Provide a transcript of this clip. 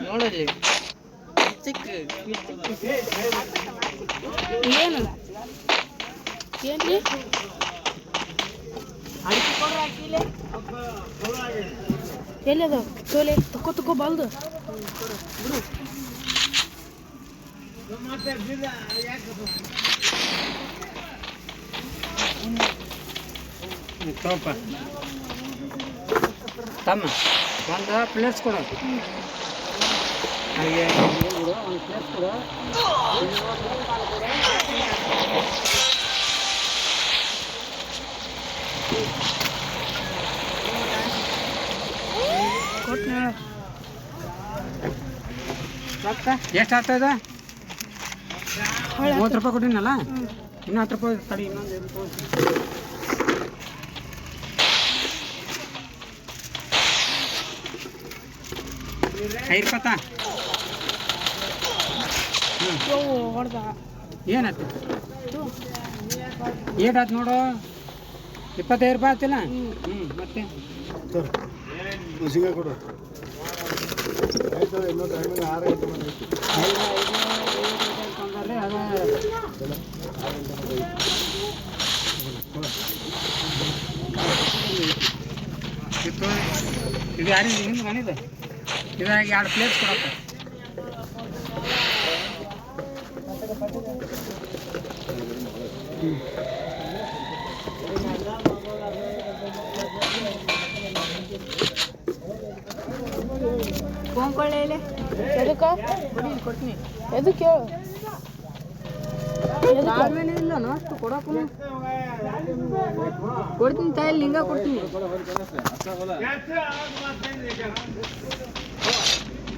ನೋಡಲಿ ಏನು ಏನ್ರಿ ಎಲ್ಲದ ತೋಲೆ ತಕೋ ಬಲ್ದು ತಮ್ಮ ಒಂದು ಪ್ಲೇಸ್ ಕೊಡು ಹಾಗೆ ಒಂದು ಪ್ಲೇಸ್ ಕೊಡು ಎಷ್ಟು ಆಗ್ತದ 30 ರೂಪಾಯಿ ಕೊಟ್ಟಿನಲ್ಲ ಇನ್ನೂ 10 ರೂಪಾಯಿ ತಡಿ ಇನ್ನೊಂದು 5 ರೂಪಾಯಿ ಏನಾಯ್ತು ಏಟಾಯ್ತು ನೋಡು 25 ರೂಪಾಯಿ ಆಯ್ತಿಲ್ಲ ಮತ್ತೆ ಸಿಂಗ ಕೊಡು ಆಯ್ತು ಇನ್ನೂ ಟೈಮಿಂಗ್ 6 ಗಂಟೆ ಬಂದೈತಿ ಇದು ಯಾರಿಗೆ ಹಿಂದೆ ಮನಿದೆ ಇದಾಗ 2 ಪ್ಲೇಟ್ ಕೊಡಪ್ಪ ಫೋನ್ ಕೊಳ್ಳೆ ಎದಕ್ಕೆ ಕೊಡ್ತೀನಿ ಎದಕ್ಕೆ ಹೇಳು ಆಮೇಲೆ ಇಲ್ಲ ಅಷ್ಟು ಕೊಡೋಕ್ಕೂ ಕೊಡ್ತೀನಿ ತಾಯಲ್ಲಿ ಹಿಂಗ ಕೊಡ್ತೀನಿ